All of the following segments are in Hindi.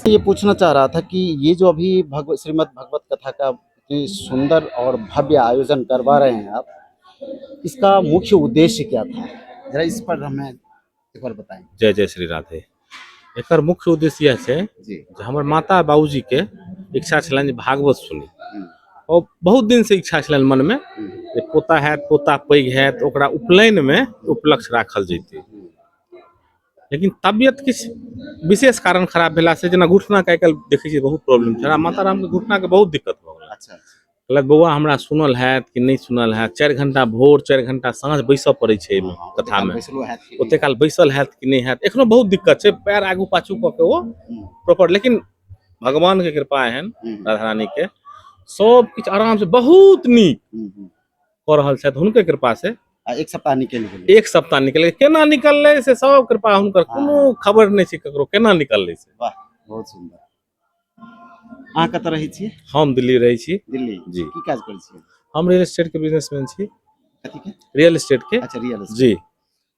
ये पूछना चाह रहा था कि ये जो अभी श्रीमद् भगवत कथा का इतनी सुंदर और भव्य आयोजन करवा रहे हैं आप, इसका मुख्य उद्देश्य क्या था? जरा इस पर हमें एक बार बताएं। जय जय श्री राधे। एकर मुख्य उद्देश्य यह छै जी। जे हमर माता बाबूजी के इच्छा छलनि जे भागवत सुनी, हम्म, और बहुत दिन से इच्छा छलनि मन में जे पोता हैत, पोता पैघ हैत, ओकरा उपनयन में उपलक्ष्य राखल जैतै। लेकिन तबियत किछु विशेष कारण खराब भेला से, जेना घुटना के आइकाल्हि देखै छियै बहुत प्रॉब्लम छै, माता राम के घुटना के बहुत दिक्कत भऽ गेलै। अच्छा अच्छा। कहलक बौआ हमरा सुनल हैत कि नहीं सुनल हैत, 4 घंटा भोर 4 घंटा साँझ बैसऽ पड़ै छै एहिमे कथा में, ओते काल बैसल हैत कि नहीं हैत। एखनो बहुत दिक्कत छै, पैर आगू पाछू कऽ के ओ प्रॉपर, लेकिन भगवान के कृपा एहन, राधा रानी के सब किछु आराम से बहुत नीक कऽ रहल छथि, हुनके कृपा से। एक सप्ताह निकल गेलै। एक सप्ताह निकल, केना निकललै से सब कृपा हुनकर, कोनो खबर नहीं छै ककरो केना निकललै से। वाह, बहुत सुंदर। अहाँ कतऽ रहै छियै? हम दिल्ली रहै छी। दिल्ली जी। की काज करै छियै? हम रियल एस्टेट के बिजनेसमैन छी। कथी के? रियल एस्टेट के। अच्छा, रियल एस्टेट। जी।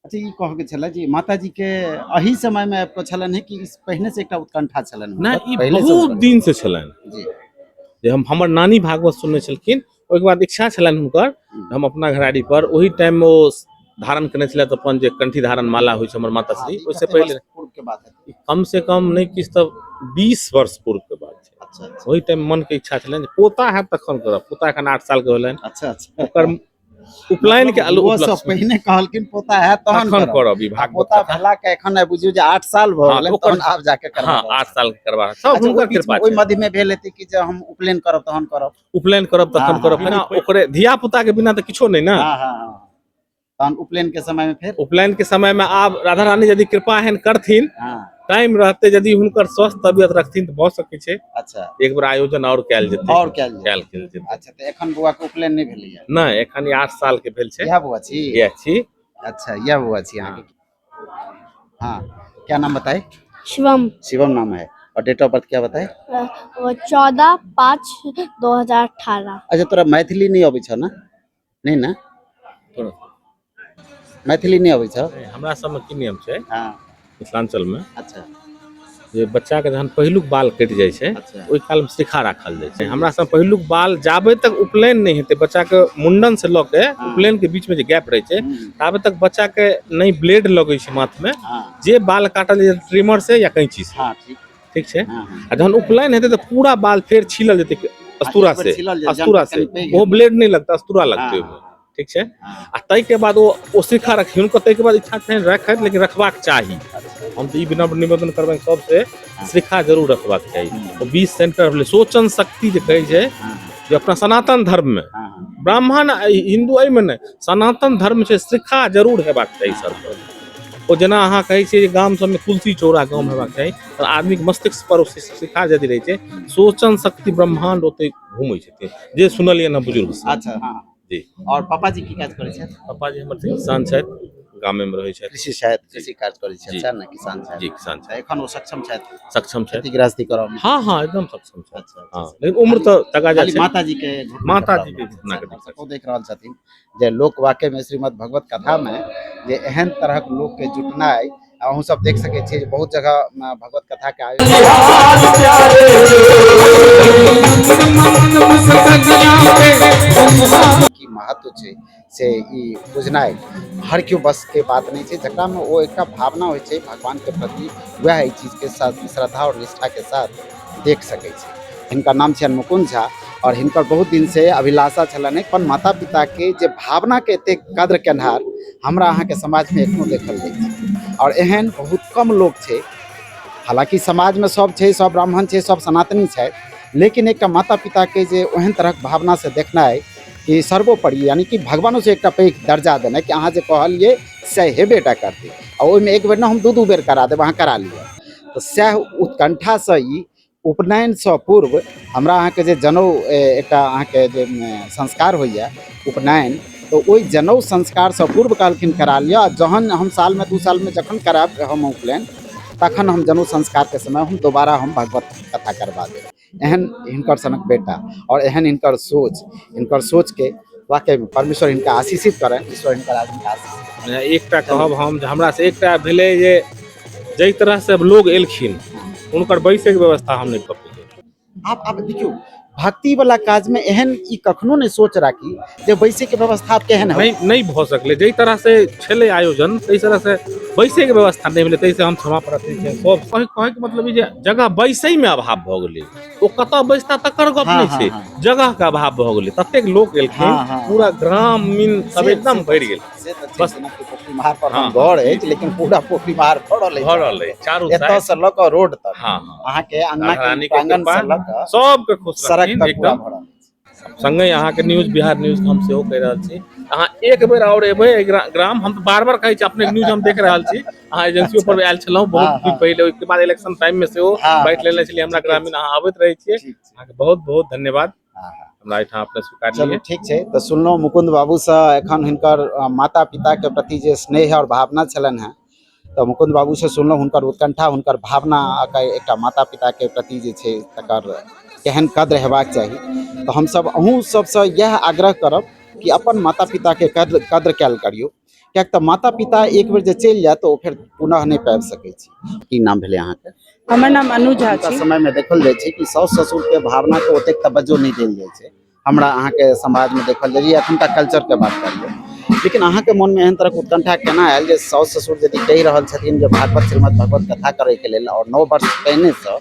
अच्छा, ई कहऽ के छलै जे माताजी के एही समय में आपको छलनि है कि इस पहिने से एकटा उत्कंठा छलनि? नहीं, ई बहुत दिन से छलनि जी। जे हमर नानी भागवत सुनने छलखिन, ओहिके बाद इच्छा छलनि हुनकर हम अपना घराड़ी पर, ओही टाइम में ओ धारण करने छलै, तऽ अपन जे कंठी धारण माला होइ छै हमर माता श्री, ओहिसे पहले के बात है, कम से कम नहीं किछु तऽ 20 वर्ष पूर्व के बात छै। अच्छा अच्छा। वही टाइम मन के इच्छा छलनि जे पोता हैत तखन करब। पोता एखन 8 साल के भेलनि। अच्छा अच्छा। ओकर उपनयन के उपलक्ष्य पहिने कहलखिन पोता है तहन करब। ई भागवत पोता भेला के एखन बुझियो जे 8 साल भ गेलै, तहन आब जाके करबा। हां, 8 साल के करबा सब हुनकर कृपा छै। ओइ मध्य में भेल हेतै कि जे हम उपनयन करब तहन करब, उपनयन करब तखन करब, बिना ओकरे धिया पुता के बिना तऽ किछो नहीं ना। हां हां हां। तहन उपनयन के समय में फिर उपनयन के समय में आब राधा रानी यदि कृपा एहन करथिन, टाइम रहते, यदि हुनकर स्वस्थ तबियत रखथिन तऽ भऽ सकै छै। अच्छा, एक बार आयोजन और कैल जेतै। और कैल जेतै। अच्छा, तऽ एखन बौआ के उपनयन नहीं भेलैया? नहीं, एखन 8 साल के भेल छै। यह बौआ छी? यह छी। अच्छा, यह बौआ छी अहाँ के? हाँ, क्या नाम बताए? शिवम। शिवम नाम है। और डेट ऑफ बर्थ क्या बताए? 14/5/2018। अच्छा, तोरा मैथिली नहीं अबै छ ना? नहीं ना? मैथिली नहीं अबै छ? हमरा सब में की नियम छै? हाँ, मिथिलांचल में। अच्छा। जे बच्चा के जहन पहिलुक बाल कटि जाइ छै, ओहि काल में शिखा राखल जाइ छै। हमरा सब पहिलुक बाल जाबे तक उपनयन नहीं हेतै, बच्चा के मुंडन से लऽ के उपनयन के बीच में जे गैप रहे छै, ताबे तक बच्चा के नहीं ब्लेड लगै छै माथ में, जे बाल काटल जाइ ट्रिमर से या कैंची से। ठीक छै। आ जहन उपनयन हेतै तऽ पूरा बाल फेर छीलल जेतै अस्तूरा से। अस्तूरा से वो ब्लेड नहीं लगता, अस्तूरा लगतै ओहिमे। ठीक छै। आ तै के बाद ओ शिखा रखिन, हुनकर तै के बाद इच्छा छनि रखैत, लेकिन रखबाक चाही। हम तो ई विनम्र निवेदन करबनि सबसे, शिखा जरूर रखबाक चाही। तो 20 सेंटर भेलै सोचन शक्ति जे कहै छै, जे अपना सनातन धर्म में, ब्राह्मण हिंदू एहि में नहीं, सनातन धर्म छै, शिखा जरूर हेबाक चाही सर पर। ओ जेना अहाँ कहै छियै गाम सब में तुलसी चौरा गाँव में हेबाक चाही, तऽ आदमी के मस्तिष्क पर शिखा यदि रहै छै, सोचन शक्ति ब्रह्मांड ओते घूमै छथिन, जे सुनलियै ना बुजुर्ग से। अच्छा, हाँ जी। और पापा जी की काज करै छथि? पापा जी हमर किसान छथि, गामे में रहै छथि। कृषि शायद कृषि काज करै छथि, सएह ने? किसान छथि? जी, किसान छथि। एखन ओ सक्षम छथि? सक्षम छथि। खेती गृहस्थी करब में? हाँ हाँ, एकदम सक्षम छथि। अच्छा हाँ, लेकिन उम्र तो तगाजा छै। माता जी के माता जी के घुटना के दिक्कत को देख रहल छथिन जे लोक वाकई में श्रीमद् भगवत कथा में जे एहन तरहक लोक के जुटनाइ, अहूँ सब देख सकै छियै बहुत जगह भगवत कथा के आयोजन की महत्व छै से ई बुझनाइ हर क्यों बस के बात नहीं छै। जकरा में वो एक भावना होइ छै भगवान के प्रति, वह एहि चीज के साथ श्रद्धा और निष्ठा के साथ देख सकै छै। हिनकर नाम छनि मुकुंद झा, और हिनकर बहुत दिन से अभिलाषा छलनि अपन माता पिता के जे भावना के एते कद्र केनहार हमरा अहाँ के समाज में एखनो देखल जाइ छै। और एहन बहुत कम लोग छै, हालांकि समाज में सब छै, सब ब्राह्मण छै, सब सनातनी छै, लेकिन एक माता पिता के जे ओहन तरह भावना से देखनाइ कि सर्वोपरि, यानी कि भगवानों से एक पैघ दर्जा देना कि अहाँ जे कहलिए से हेबेटा करतै, और ओहिमे एक बेर ना हम दू बेर करा देब, अहाँ करा लिअ। तो सएह उत्कंठा से ई उपनयन से पूर्व हमरा अहाँ के जे जनउ एकटा अहाँ के जे संस्कार होइए उपनयन, तो ओहि जनउ संस्कार से पूर्व कहलखिन करा लिअ। जहन हम साल में 2 साल में जखन कराब हम उपनयन, तखन हम जनउ संस्कार के समय हम दोबारा हम भगवत कथा करवा देब। एहन हिनकर सनक बेटा और एहन हिनकर सोच के वाकई में परमेश्वर हिनका आशीषित करें, ईश्वर हिनकर आदमी आशीषित। एकटा कहब हम, हमरा से एकटा भेलै जे जई तरह से अब लोग एलखिन उनकर बैसे के व्यवस्था हम नहीं कर पेलियै। आप देखियो भक्ति वाला काज में एहन ई कखनो नहीं सोच राखी जे बैसे के व्यवस्था आप केहन है नहीं भ सकले। जई तरह से छले आयोजन तई तरह से बैसे के व्यवस्था नहीं मिले, तई से हम क्षमा प्रार्थी छै। सब कहे के मतलब ई जे जगह बैसे में अभाव भ गेलै, ओ कतऽ बैसता तकर गप हाँ, नहीं हाँ, छै, हाँ। जगह के अभाव भ गेलै। ततेक लोग एलखिन, हाँ, हाँ। पूरा ग्रामीण सब एकदम भरि गेल। बस बस पोखरी महार पर हाँ, हम घर है लेकिन पूरा पोखरी महार भरल है, भरल है चारू एतऽ साइड। से लऽ कऽ रोड तक हाँ, हाँ। अहाँ के अंगना के रानी के प्रांगण कृपा से लऽ कऽ सबके खुश सड़क रखिन तक पूरा एकदम। भरल। संगे अहाँ के न्यूज बिहार न्यूज हम सेहो कहि रहल छी, अहाँ एक बेर और एबै ग्राम। हम तो बार बार कहै छी अपने न्यूज हम देख रहल छी, अहाँ एजेंसी पर आयल छलहुँ बहुत हाँ, दिन हाँ। पहले, ओहिके बाद इलेक्शन टाइम में सेहो हाँ, बैठ हाँ, लेने छलियै हमरा ग्रामीण। अहाँ आबैत रहै छियै, ठीक छै। अहाँके बहुत बहुत धन्यवाद हाँ, हाँ। हमरा एहिठाम अपने स्वीकार चलू लिए। ठीक छै। तऽ सुनलहुँ मुकुंद बाबूसँ एखन हिनकर माता पिताके प्रति जे स्नेह और भावना छलनि हैं, तऽ मुकुंद बाबूसँ सुनलहुँ हुनकर उत्कंठा, हुनकर भावना एकटा माता पिताके प्रति जे छै तकर केहन कद्र हेबाक चाही। तऽ हमसब अहूँ सबसँ इएह आग्रह करब कि अपन माता पिताके कद्र कयल करियौ, किएक तऽ माता पिता एक बेर जे चलि जायत तऽ ओ फेर पुनः नहि पाबि सकैत छी। की नाम भेलै अहाँके? हमर नाम अनु झा एखुनका छी। समय में देखल जाय छै कि साउस ससुर के भावना के ओतेक तवज्जो नहीं देल जाय छै। हमरा अहाँ के समाज में देखल जाय एखुनका कल्चर के बात करिए, लेकिन अहाँ के मन में एहन तरह उत्कंठा केना आयल जे साउस ससुर यदि कहि रहल छथिन जे भागवत श्रीमद् भागवत कथा करे के लेल और 9 वर्ष पहिने से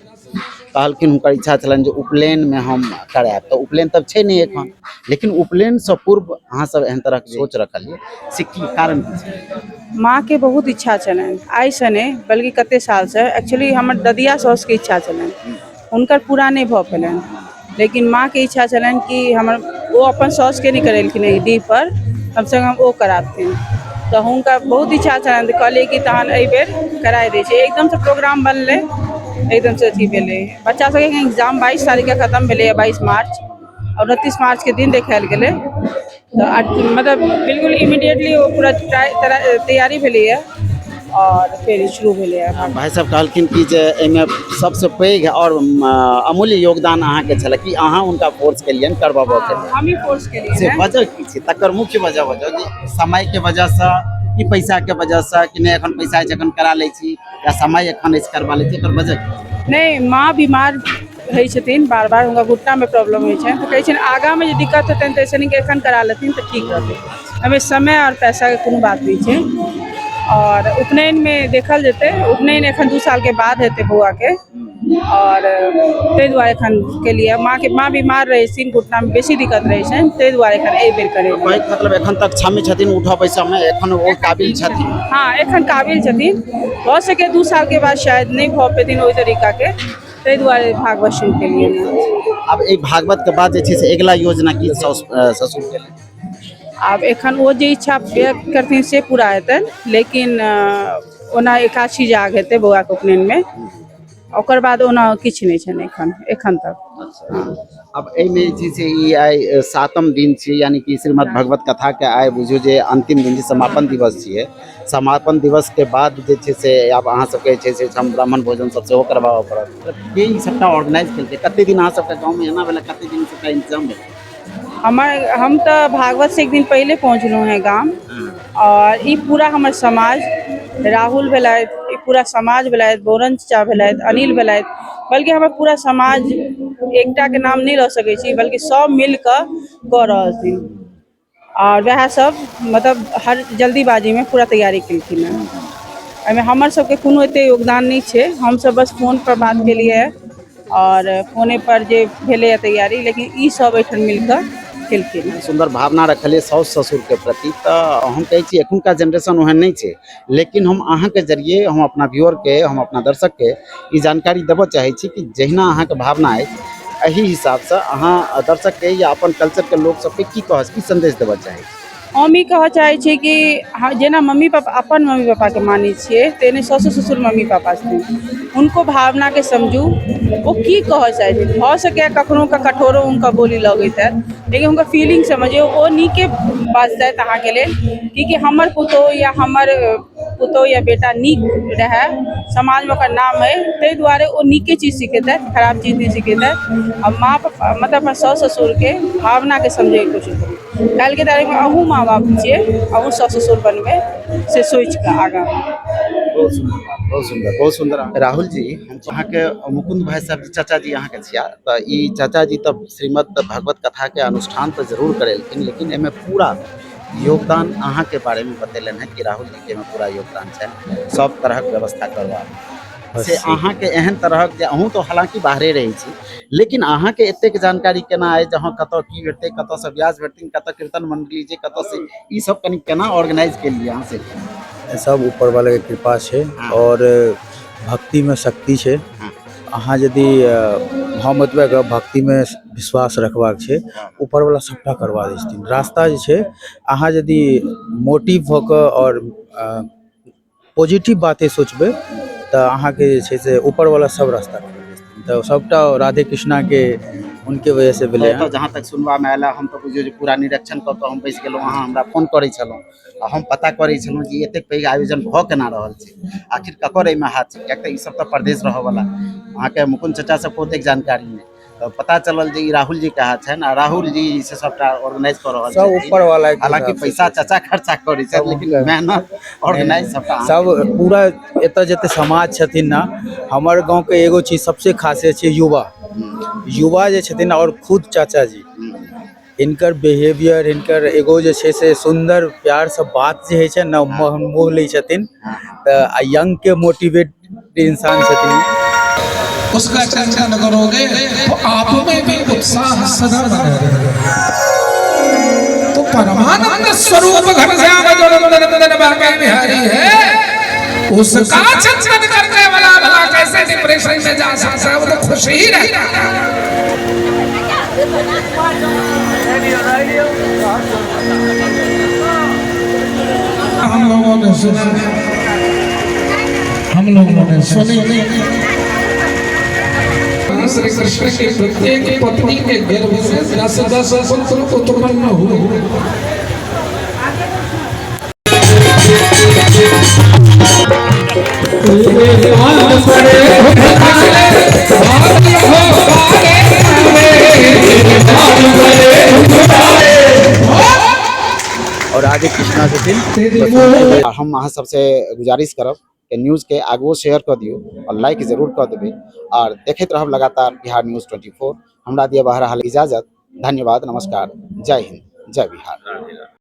कहलखिन हुनकर इच्छा छलनि जे उपनयन में हम करायब, तऽ उपनयन तब छै नहीं एखन, लेकिन उपनयन से पूर्व अहाँ सब एहन तरह के सोच रखलिए से की कारण की छै? माँ के बहुत इच्छा छलनि, आइ से नहीं बल्कि कते साल से। एक्चुअली हमर ददिया साउस के इच्छा छलनि, हुनकर पूरा नहीं भऽ पेलनि, लेकिन माँ के इच्छा छलनि कि हमर ओ अपन साउस के नहीं करेलखिन डीह पर, कम से कम ओ कराबथिन। तऽ हुनका बहुत इच्छा छलनि, तऽ कहलिए कि तहन एहि बेर कराय दै छै। एकदम से प्रोग्राम बनलै, एकदम से अथी भेलै। बच्चा सबके एग्जाम 22 तारीख के खत्म भेलै, 22 मार्च, और 29 मार्च के दिन देखायल गेलै। तऽ मतलब बिल्कुल इमीडिएटली वो पूरा तैयारी भेलैए और फिर शुरू भेलैए। भाई साहब कहलखिन कि जे एहिमे सबसे पैघ और अमूल्य योगदान अहाँ के छलै कि अहाँ उनका फोर्स केलियन करबाबऽ के लेल। हम ही फोर्स केलिए से हैं। वजह की छै? तकर मुख्य वजह जे समय के वजह से कि पैसा के वजह से कि नहीं एखन पैसा छै एखन करा लै छी, या समय एखन अछि करवा लै छी, एकर वजह की? नहीं, माँ बीमार होइ छथिन, बार बार हुनका घुटना में प्रॉब्लम होइ छनि, तऽ कहै छनि आगाँ में जे दिक्कत हेतनि तऽ ऐसे नहीं कि एखन करा लेथिन तऽ ठीक रहतै। एहिमे समय और पैसा के कोनो बात नहीं छै। और उपनयन में देखल जेतै, उपनयन एखन 2 साल के बाद हेतै बौआ के, और ताहि दुआरे एखन केलिए। माँ बीमार रहै छथिन, घुटना में बेसी दिक्कत रहै छनि, ताहि दुआरे एखन एहि बेर करेलिए। कहैके मतलब एखन तक क्षमी छथिन, उठऽ बैसऽ में एखन ओ काबिल छथिन। हाँ, एखन काबिल छथिन। भऽ सके 2 साल के बाद शायद नहीं भऽ पेथिन ओहि तरीका के, ताहि दुआरे भागवत शुरू केलिए। अब एक भागवत के बाद जे छै से अगिला योजना की साउस ससुर के लेल? आब एखन ओ जे इच्छा व्यक्त करथिन से पूरा हेतनि, लेकिन ओना एकादशी जाग हेतै बौआ के उपनयन में, ओकर बाद ओना किछु नहीं छनि एखन तक। अब एहिमे जे छै ई आइ 7म दिन छै, यानी कि श्रीमद् भागवत कथा के आइ बुझियो जे अंतिम दिन, समापन दिवस छियै। समापन दिवस के बाद जे छै से आब अहाँ सबके जे छै से हम ब्राह्मण भोजन सब सेहो करबाबऽ पड़त। के ई सबटा ऑर्गेनाइज केलकै? कते दिन अहाँ सबके गाँव में एना भेलै, कते दिन सबटा इंतजाम भेलै? हम तो भागवत से एक दिन पहले पहुँचलहुँ हैं गाम, और ई पूरा हमर समाज, राहुल भेलथि, ई पूरा समाज भेलथि, बोरन चाचा भेलथि, अनिल भेलथि, बल्कि हमर पूरा समाज, एकटा के नाम नहीं लऽ सकै छी, बल्कि सब मिल कऽ कऽ रहल छी। और वएह सब मतलब हर जल्दीबाजी में पूरा तैयारी केलखिन हैं। एहिमे हमर सबके कोनो एते योगदान नहीं छै, हम सब बस फोन पर बात केलिए और फोने पर जे भेलैए तैयारी, लेकिन ई सब एहिठाम मिल कऽ केलखिन हैं। सुंदर भावना रखलिए साउस ससुर के प्रति। तऽ हम कहै छी एखुनका जनरेशन ओहन नहीं छै, लेकिन हम अहाँ के जरिए हम अपना व्यूअर के, हम अपना दर्शक के ई जानकारी देबऽ चाहै छी कि जहिना अहाँ के भावना अछि, एही हिसाब से अहाँ दर्शक के या अपन कल्चर के लोग सब के की संदेश देबऽ चाहै छी? हम ई कहऽ चाहै छी कि जेना मम्मी पापा अपन मम्मी पापा के मानै छियै, तेने सासुर ससुर मम्मी पापा छथिन। उनको भावना के समझू, वो की कहऽ चाहै छथिन। भऽ सकै कखनो का कठोरो हुनका बोली लगैत हैत, लेकिन हुनकर फीलिंग समझियौ, ओ नीके बाजतथि अहाँके लेल, कि हमर पुतोह या बेटा नीक रहै, समाज में ओकर नाम है, ताहि दुआरे ओ नीके चीज सिखेतथि, खराब चीज नहीं सिखेतथि। और माँ पापा मतलब अपन साउस ससुर के भावना के समझे के कोशिश करू। काल्हि के तारीख में अहूँ माँ बाप छियै, अहूँ साउस ससुर बनबै से सोचि कऽ आगाँ। बहुत सुंदर बात, बहुत सुंदर, बहुत सुंदर। राहुल जी, अहाँ के मुकुंद भाई साहब चाचा जी अहाँ के छिया, तो ई चाचा जी तब श्रीमद् भागवत कथा के अनुष्ठान तो जरूर करेलखिन, लेकिन एमे पूरा योगदान अहाँ के बारे में बतेलन है कि राहुल जी के में पूरा योगदान है सब तरह के व्यवस्था करवा से अहाँ के एहन तरह के अहूँ तो हालांकि बाहरे रही छी, लेकिन अहाँ के एतेक जानकारी केना है जहाँ कतऽ की भेटते, कतऽ से व्यास भेटथिन, कतऽ कीर्तन मंडली जे कतऽ से ई सब कनी केना ऑर्गेनाइज के लिए अहाँ से सब ऊपर वाले के कृपा छै और भक्ति में शक्ति छै। अहाँ यदि हम एतबे कहब भक्ति में विश्वास रखबाक छै, ऊपर वाला सबटा करवा दै छथिन। रास्ता जे छै अहाँ यदि मोटिव भऽ कऽ और पॉजिटिव बातें सोचबै तऽ अहाँ के जे छै से ऊपर वाला सब रास्ता करवा दै छथिन। तऽ सबटा राधे कृष्णा के उनके वजह से भेलै तो जहाँ तक सुनवा में आयल, हम तो बुझियो जे पूरा निरीक्षण कऽ के हम बैस गेलहुँ, अहाँ हमरा फोन करै छलहुँ आ हम पता करै छलहुँ जे एतेक पैघ आयोजन भऽ केना रहल छै, आखिर ककर एहिमे हाथ छै, कियाक तऽ ई सब तऽ प्रदेश रहऽ वाला अहाँके मुकुंद चाचा सबके ओतेक जानकारी नहि, तो पता चलल जे ई राहुल जी के हाथ छनि आ राहुल जी से सबटा ऑर्गेनाइज कऽ रहल सब ऊपर वाला के हालांकि पैसा चाचा खर्चा करै छथि, लेकिन मेहनत ऑर्गेनाइज सबटा सब पूरा एतऽ जते समाज छथिन ना, हमर गांव के एगो चीज सबसे खासियत छै युवा जे छथिन और खुद चाचा जी, इनकर बिहेवियर, इनकर एगो जे छै से सुंदर प्यार से बात जे होइ छै ना, मोह लै छथिन। तऽ यंग के मोटिवेट इंसान छथिन। उसका चिंतन करोगे तो आप में भी उत्साह सदा बना रहेगा। तो परमानंद स्वरूप घनश्याम जो नंदन बांके बिहारी है, उसका चिंतन करने वाला भला कैसे डिप्रेशन में जा सकता है, वो तो खुश ही रहता है। हम लोगों ने सुनी श्री कृष्ण के प्रत्येक पत्नी के गर्भ से 10 पुत्र उत्पन्न हुए। और राधे कृष्णा छथिन। हम अहाँ सबसे गुजारिश करब कि न्यूज़ के आगू शेयर कर दियो और लाइक जरूर कर देबे और देखते रहब लगातार बिहार न्यूज़ 24। हमरा दिए बाहर हाल इजाजत। धन्यवाद, नमस्कार, जय हिंद, जय बिहार।